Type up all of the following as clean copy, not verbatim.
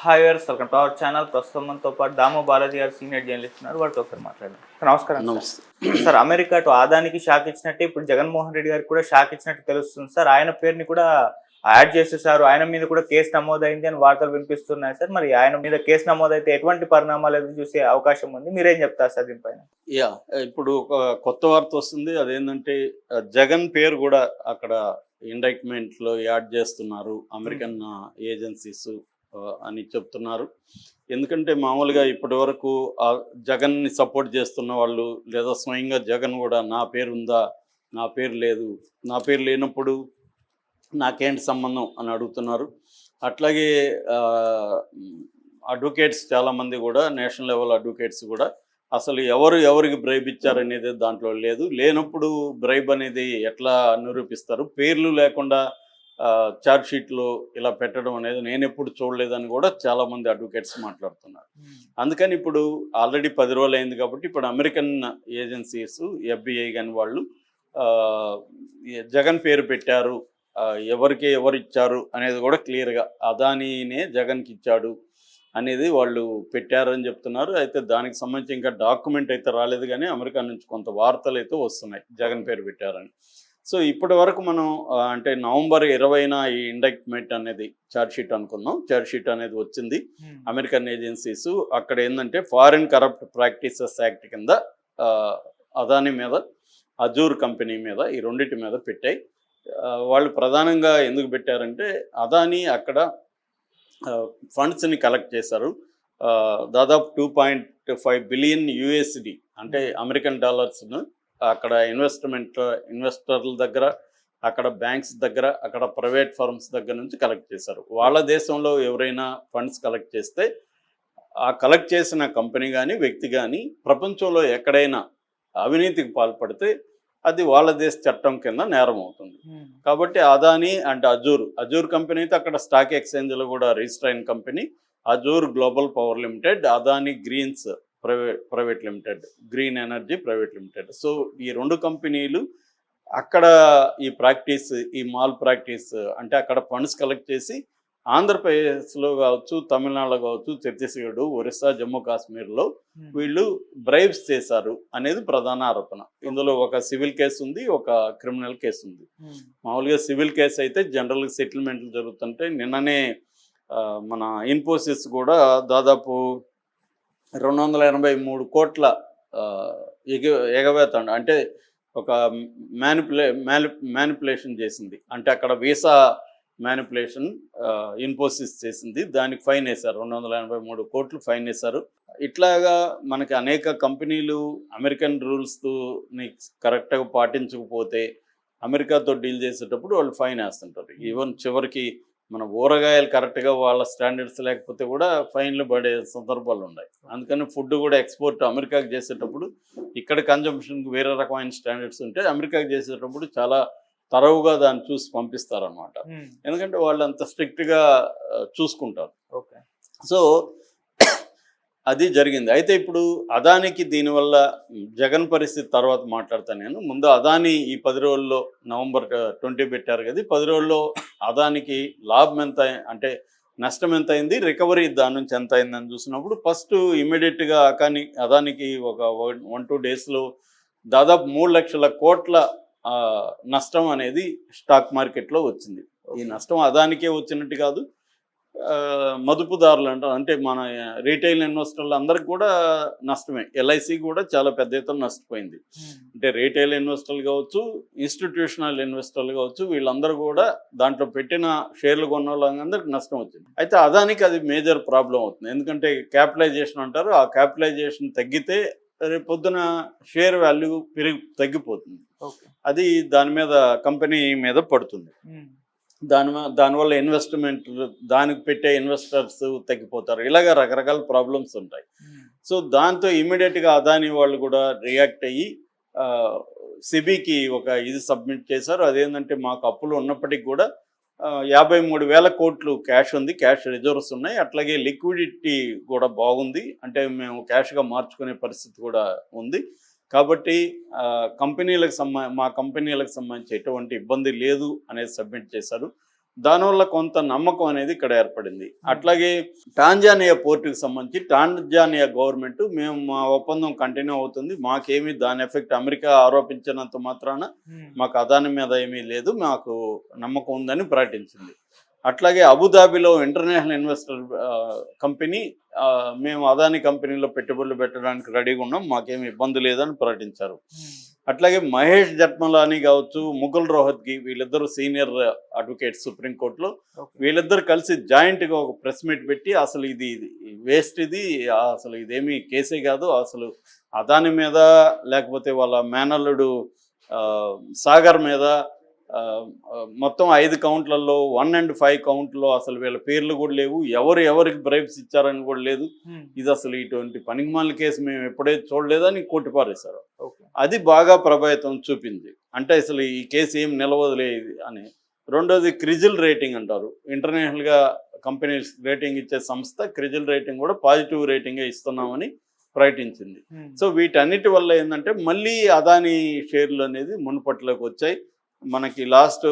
Hi viewers, welcome to our channel. ప్రస్తుతం మనతో పాటు దాము బాలాజీ గారు సీనియర్ జర్నలిస్ట్ ఉన్నారు. వారితో ఒకసారి మాట్లాడదాం. నమస్కారం సార్. నమస్తే. సార్, అమెరికా అటు ఆదానికి షాక్ ఇచ్చినట్టే ఇప్పుడు జగన్మోహన్ రెడ్డి గారికి కూడా షాక్ ఇచ్చినట్టు తెలుస్తుంది సార్. ఆయన పేరుని కూడా యాడ్ చేసేసారు. ఆయన మీద కూడా కేసు నమోదైంది అని వార్తలు వినిపిస్తున్నాయి సార్. మరి ఆయన మీద కేసు నమోదైతే ఎటువంటి పరిణామాలు ఎదురు చూసే అవకాశం ఉంది? మీరేం చెప్తారు సార్ దీనిపైన? యా ఇప్పుడు ఒక కొత్త వార్త వస్తుంది. అదేంటంటే జగన్ పేరు కూడా అక్కడ ఇండైట్మెంట్ లో యాడ్ చేస్తున్నారు అమెరికన్ ఏజెన్సీస్ అని చెప్తున్నారు. ఎందుకంటే మామూలుగా ఇప్పటి వరకు జగన్ని సపోర్ట్ చేస్తున్న వాళ్ళు లేదా స్వయంగా జగన్ కూడా నా పేరు ఉందా, నా పేరు లేదు, నా పేరు లేనప్పుడు నాకేంటి సంబంధం అని అడుగుతున్నారు. అట్లాగే అడ్వకేట్స్ చాలామంది కూడా నేషనల్ లెవెల్ అడ్వకేట్స్ కూడా అసలు ఎవరికి బ్రైబ్ ఇచ్చారనేది దాంట్లో లేనప్పుడు బ్రైబ్ అనేది ఎట్లా నిరూపిస్తారు, పేర్లు లేకుండా ఛార్జ్ షీట్లో ఇలా పెట్టడం అనేది నేను ఎప్పుడు చూడలేదని కూడా చాలామంది అడ్వకేట్స్ మాట్లాడుతున్నారు. అందుకని ఇప్పుడు ఆల్రెడీ 10 రోజులు అయింది కాబట్టి ఇప్పుడు అమెరికన్ ఏజెన్సీస్ FBI కానీ వాళ్ళు జగన్ పేరు పెట్టారు, ఎవరు ఇచ్చారు అనేది కూడా క్లియర్గా అదానీనే జగన్కి ఇచ్చాడు అనేది వాళ్ళు పెట్టారని చెప్తున్నారు. అయితే దానికి సంబంధించి ఇంకా డాక్యుమెంట్ అయితే రాలేదు, కానీ అమెరికా నుంచి కొంత వార్తలు అయితే వస్తున్నాయి జగన్ పేరు పెట్టారని. సో ఇప్పటి వరకు మనం అంటే నవంబర్ 20న ఈ ఇండక్ట్మెంట్ అనేది ఛార్జ్ షీట్ అనుకుందాం, ఛార్జ్ షీట్ అనేది వచ్చింది అమెరికన్ ఏజెన్సీస్. అక్కడ ఏంటంటే ఫారిన్ కరప్ట్ ప్రాక్టీసెస్ యాక్ట్ కింద అదానీ మీద, అజూర్ కంపెనీ మీద, ఈ రెండింటి మీద పెట్టాయి. వాళ్ళు ప్రధానంగా ఎందుకు పెట్టారంటే అదానీ అక్కడ ఫండ్స్ని కలెక్ట్ చేశారు. దాదాపు 2.5 బిలియన్ USD అంటే అమెరికన్ డాలర్స్ను అక్కడ ఇన్వెస్టర్ల దగ్గర, అక్కడ బ్యాంక్స్ దగ్గర, అక్కడ ప్రైవేట్ ఫర్మ్స్ దగ్గర నుంచి కలెక్ట్ చేశారు. వాళ్ళ దేశంలో ఎవరైనా ఫండ్స్ కలెక్ట్ చేస్తే ఆ కలెక్ట్ చేసిన కంపెనీ కానీ వ్యక్తి కానీ ప్రపంచంలో ఎక్కడైనా అవినీతికి పాల్పడితే అది వాళ్ళ దేశ చట్టం కింద నేరం అవుతుంది. కాబట్టి అదానీ అండ్ అజూర్ కంపెనీ అయితే అక్కడ స్టాక్ ఎక్స్చేంజ్లో కూడా రిజిస్టర్ అయిన company Azure Global Power Limited, Adani greens private limited, green energy private limited. So ఈ రెండు కంపెనీలు అక్కడ ఈ మాల్ ప్రాక్టీస్ అంటే అక్కడ ఫండ్స్ కలెక్ట్ చేసి ఆంధ్రప్రదేశ్లో కావచ్చు, తమిళనాడులో కావచ్చు, ఛత్తీస్గఢ్, ఒరిస్సా, జమ్మూ కాశ్మీర్లో వీళ్ళు బ్రైబ్స్ చేశారు అనేది ప్రధాన ఆరోపణ. ఇందులో ఒక సివిల్ కేసు ఉంది, ఒక క్రిమినల్ కేసు ఉంది. మామూలుగా సివిల్ కేసు అయితే జనరల్గా సెటిల్మెంట్లు జరుగుతుంటే నిన్ననే మన ఇన్ఫోసిస్ కూడా దాదాపు 283 కోట్ల ఎగవేత అంటే ఒక మ్యానిపులేషన్ చేసింది. అంటే అక్కడ వీసా మ్యానిపులేషన్ ఇన్ఫోసిస్ చేసింది, దానికి ఫైన్ వేశారు, 283 కోట్లు ఫైన్ వేశారు. ఇట్లాగా మనకి అనేక కంపెనీలు అమెరికన్ రూల్స్తో కరెక్ట్గా పాటించకపోతే అమెరికాతో డీల్ చేసేటప్పుడు వాళ్ళు ఫైన్ వేస్తుంటారు. ఈవెన్ చివరికి మన ఊరగాయలు కరెక్ట్గా వాళ్ళ స్టాండర్డ్స్ లేకపోతే కూడా ఫైన్లు పడే సందర్భాలు ఉన్నాయి. అందుకని ఫుడ్ కూడా ఎక్స్పోర్ట్ అమెరికాకి చేసేటప్పుడు ఇక్కడ కన్జంప్షన్కి వేరే రకమైన స్టాండర్డ్స్ ఉంటే అమెరికాకి చేసేటప్పుడు చాలా తరవుగా దాన్ని చూసి పంపిస్తారనమాట. ఎందుకంటే వాళ్ళు అంత స్ట్రిక్ట్గా చూసుకుంటారు. సో అది జరిగింది. అయితే ఇప్పుడు అదానికి దీనివల్ల జగన్ పరిస్థితి తర్వాత మాట్లాడతాను నేను. ముందు అదాని ఈ 10 రోజుల్లో నవంబర్ 20 పెట్టారు కదా, 10 రోజుల్లో అదానికి లాభం ఎంత అంటే నష్టం ఎంత అయింది, రికవరీ దాని నుంచి ఎంత అయిందని చూసినప్పుడు ఫస్ట్ ఇమ్మీడియట్గా అదానికి ఒక 1-2 డేస్లో దాదాపు 3 లక్షల కోట్ల నష్టం అనేది స్టాక్ మార్కెట్లో వచ్చింది. ఈ నష్టం అదానికే వచ్చినట్టు కాదు, మదుపుదారులు అంటారు, అంటే మన రీటైల్ ఇన్వెస్టర్లు అందరికి కూడా నష్టమే. LIC కూడా చాలా పెద్ద ఎత్తున నష్టపోయింది. అంటే రీటైల్ ఇన్వెస్టర్లు కావచ్చు, ఇన్స్టిట్యూషనల్ ఇన్వెస్టర్లు కావచ్చు, వీళ్ళందరూ కూడా దాంట్లో పెట్టిన షేర్లు కొన్న వాళ్ళందరికీ నష్టం వచ్చింది. అయితే అదానికి అది మేజర్ ప్రాబ్లం అవుతుంది. ఎందుకంటే క్యాపిటలైజేషన్ అంటారు, ఆ క్యాపిటలైజేషన్ తగ్గితే రేపు పొద్దున షేర్ వాల్యూ తగ్గిపోతుంది. అది దాని మీద కంపెనీ మీద పడుతుంది. దానివల్ల ఇన్వెస్ట్మెంట్, దానికి పెట్టే ఇన్వెస్టర్స్ తగ్గిపోతారు. ఇలాగ రకరకాల ప్రాబ్లమ్స్ ఉంటాయి. సో దాంతో ఇమ్మీడియట్గా అదానీ వాళ్ళు కూడా రియాక్ట్ అయ్యి సిబికి ఒక ఇది సబ్మిట్ చేశారు. అదేంటంటే మాకు అప్పులు ఉన్నప్పటికీ కూడా 53,000 కోట్లు క్యాష్ ఉంది, క్యాష్ రిజర్వ్స్ ఉన్నాయి, అట్లాగే లిక్విడిటీ కూడా బాగుంది, అంటే మేము క్యాష్గా మార్చుకునే పరిస్థితి కూడా ఉంది. కాబట్టి మా కంపెనీలకు సంబంధించి ఎటువంటి ఇబ్బంది లేదు అనేది సబ్మిట్ చేశారు. దానివల్ల కొంత నమ్మకం అనేది ఇక్కడ ఏర్పడింది. అట్లాగే టాంజానియా పోర్టుకి సంబంధించి టాంజానియా గవర్నమెంట్ మేము మా ఒప్పందం కంటిన్యూ అవుతుంది, మాకేమీ దాని ఎఫెక్ట్ అమెరికా ఆరోపించినంత మాత్రాన మాకు అదాని మీద ఏమీ లేదు, మాకు నమ్మకం ఉందని ప్రకటించింది. అట్లాగే అబుదాబిలో ఇంటర్నేషనల్ ఇన్వెస్టర్ కంపెనీ మేము అదాని కంపెనీలో పెట్టుబడులు పెట్టడానికి రెడీగా ఉన్నాం, మాకేమి ఇబ్బంది లేదని ప్రకటించారు. అట్లాగే మహేష్ జట్మలాని కావచ్చు, ముకుల్ రోహత్గి, వీళ్ళిద్దరు సీనియర్ అడ్వకేట్స్ సుప్రీంకోర్టులో, వీళ్ళిద్దరు కలిసి జాయింట్గా ఒక ప్రెస్ మీట్ పెట్టి అసలు ఇది వేస్ట్, ఇది అసలు ఇదేమీ కేసే కాదు, అసలు అదాని మీద లేకపోతే వాళ్ళ మేనల్లుడు సాగర్ మీద మొత్తం 5 కౌంట్లలో 1 and 5 కౌంట్లో అసలు వీళ్ళ పేర్లు కూడా లేవు, ఎవరికి బ్రైబ్స్ ఇచ్చారని కూడా లేదు, ఇది అసలు ఇటువంటి పనికిమాలిన కేసు మేము ఎప్పుడైతే చూడలేదని కొట్టిపారేశారు. అది బాగా ప్రభావితం చూపింది. అంటే అసలు ఈ కేసు ఏం నిలవదులేదు అని. రెండోది క్రిజిల్ రేటింగ్ అంటారు, ఇంటర్నేషనల్గా కంపెనీస్ రేటింగ్ ఇచ్చే సంస్థ క్రిజిల్ రేటింగ్ కూడా పాజిటివ్ రేటింగే ఇస్తున్నామని ప్రకటించింది. సో వీటన్నిటి వల్ల ఏంటంటే మళ్ళీ అదాని షేర్లు అనేది మునుపట్లోకి వచ్చాయి. మనకి లాస్ట్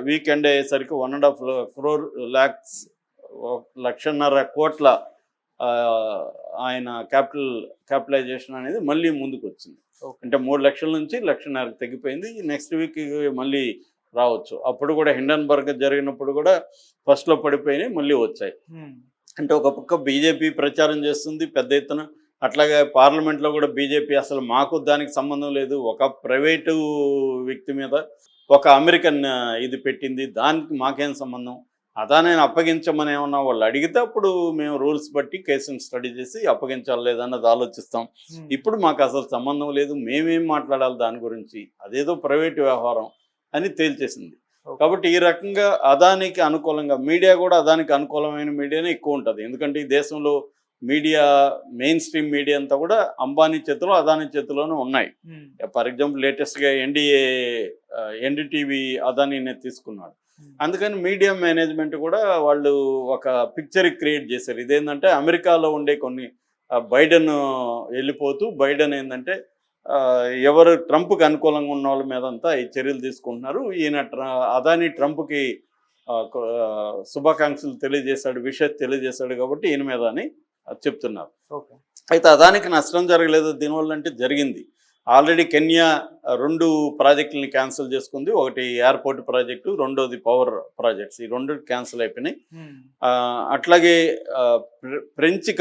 వీకెండ్ అయ్యేసరికి 1.5 crore lakhs 1.5 కోట్ల ఆయన క్యాపిటలైజేషన్ అనేది మళ్ళీ ముందుకు వచ్చింది. అంటే 3 లక్షల నుంచి 1.5 లక్షలకు తగ్గిపోయింది. నెక్స్ట్ వీక్ మళ్ళీ రావచ్చు. అప్పుడు కూడా హిండన్బర్గ్ జరిగినప్పుడు కూడా ఫస్ట్లో పడిపోయినాయి, మళ్ళీ వచ్చాయి. అంటే ఒక పక్క బీజేపీ ప్రచారం చేస్తుంది పెద్ద ఎత్తున, అట్లాగే పార్లమెంట్లో కూడా బీజేపీ అసలు మాకు దానికి సంబంధం లేదు, ఒక ప్రైవేటు వ్యక్తి మీద ఒక అమెరికన్ ఇది పెట్టింది, దానికి మాకేం సంబంధం, అదాని అప్పగించమని ఏమన్నా వాళ్ళు అడిగితే అప్పుడు మేము రూల్స్ బట్టి కేసును స్టడీ చేసి అప్పగించాలి లేదన్నది ఆలోచిస్తాం. ఇప్పుడు మాకు అసలు సంబంధం లేదు, మేమేం మాట్లాడాలి దాని గురించి, అదేదో ప్రైవేటు వ్యవహారం అని తేల్చేసింది. కాబట్టి ఈ రకంగా అదానికి అనుకూలంగా మీడియా కూడా అదానికి అనుకూలమైన మీడియానే ఎక్కువ ఉంటుంది. ఎందుకంటే ఈ దేశంలో మీడియా మెయిన్ స్ట్రీమ్ మీడియా అంతా కూడా అంబానీ చేతిలో అదాని చేతిలోనే ఉన్నాయి. ఫర్ ఎగ్జాంపుల్ లేటెస్ట్గా ఎన్డీటీవీ అదానినే తీసుకున్నాడు. అందుకని మీడియా మేనేజ్మెంట్ కూడా వాళ్ళు ఒక పిక్చర్ క్రియేట్ చేశారు. ఇదేంటంటే అమెరికాలో ఉండే కొన్ని బైడెన్ వెళ్ళిపోతూ బైడెన్ ఏంటంటే ఎవరు ట్రంప్కి అనుకూలంగా ఉన్న వాళ్ళ మీద అంతా ఈ చర్యలు తీసుకుంటున్నారు, ఈయన అదాని ట్రంప్కి శుభాకాంక్షలు తెలియజేశాడు, విషయం తెలియజేశాడు కాబట్టి ఈయన మీద అని చెప్తున్నారు. అయితే అదానికి నష్టం జరగలేదు దీనివల్ల అంటే జరిగింది. ఆల్రెడీ కెన్యా 2 ప్రాజెక్టులని క్యాన్సిల్ చేసుకుంది, ఒకటి ఎయిర్పోర్ట్ ప్రాజెక్టు, రెండోది పవర్ ప్రాజెక్ట్స్, ఈ 2 క్యాన్సిల్ అయిపోయినాయి. అట్లాగే ఫ్రెంచ్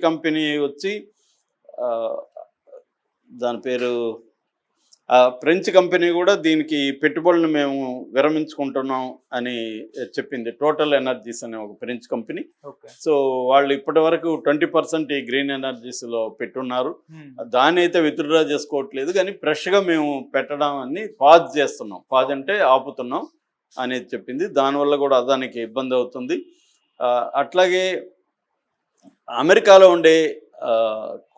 కంపెనీ వచ్చి దాని పేరు ఫ్రెంచ్ కంపెనీ కూడా దీనికి పెట్టుబడులను మేము విరమించుకుంటున్నాం అని చెప్పింది. టోటల్ ఎనర్జీస్ అనే ఒక ఫ్రెంచ్ కంపెనీ. సో వాళ్ళు ఇప్పటి వరకు 20% ఈ గ్రీన్ ఎనర్జీస్లో పెట్టున్నారు, దాన్ని అయితే విత్డ్రా చేసుకోవట్లేదు, కానీ ఫ్రెష్గా మేము పెట్టడం అని పాజ్ చేస్తున్నాం, పాజ్ అంటే ఆపుతున్నాం అనేది చెప్పింది. దానివల్ల కూడా అదానికి ఇబ్బంది అవుతుంది. అట్లాగే అమెరికాలో ఉండే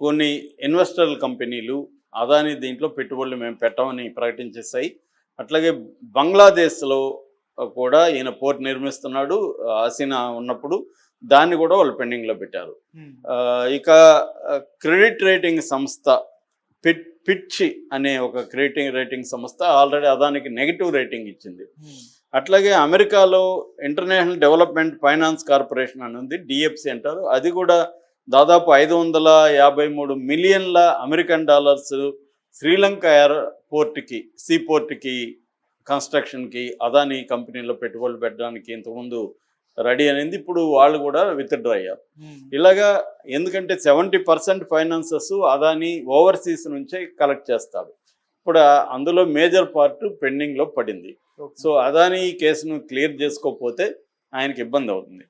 కొన్ని ఇన్వెస్టర్ కంపెనీలు అదాని దీంట్లో పెట్టుబడులు మేము పెట్టమని ప్రకటించేస్తాయి. అట్లాగే బంగ్లాదేశ్లో కూడా ఈయన పోర్ట్ నిర్మిస్తున్నాడు, హసీనా ఉన్నప్పుడు, దాన్ని కూడా వాళ్ళు పెండింగ్లో పెట్టారు. ఇక క్రెడిట్ రేటింగ్ సంస్థ పిచ్ అనే ఒక క్రెడిట్ రేటింగ్ సంస్థ ఆల్రెడీ అదానికి నెగిటివ్ రేటింగ్ ఇచ్చింది. అట్లాగే అమెరికాలో ఇంటర్నేషనల్ డెవలప్మెంట్ ఫైనాన్స్ కార్పొరేషన్ అని ఉంది, డిఎఫ్సి అంటారు, అది కూడా దాదాపు 553 మిలియన్ల అమెరికన్ డాలర్స్ శ్రీలంక ఎయిర్పోర్ట్కి సీపోర్ట్కి కన్స్ట్రక్షన్కి అదాని కంపెనీలో పెట్టుబడులు పెట్టడానికి ఇంతకుముందు రెడీ అనేది, ఇప్పుడు వాళ్ళు కూడా విత్డ్రా అయ్యారు. ఇలాగా ఎందుకంటే 70% ఫైనాన్సెస్ అదాని ఓవర్సీస్ నుంచే కలెక్ట్ చేస్తారు. ఇప్పుడు అందులో మేజర్ పార్ట్ పెండింగ్లో పడింది. సో అదాని కేసును క్లియర్ చేసుకోకపోతే ఆయనకి ఇబ్బంది అవుతుంది.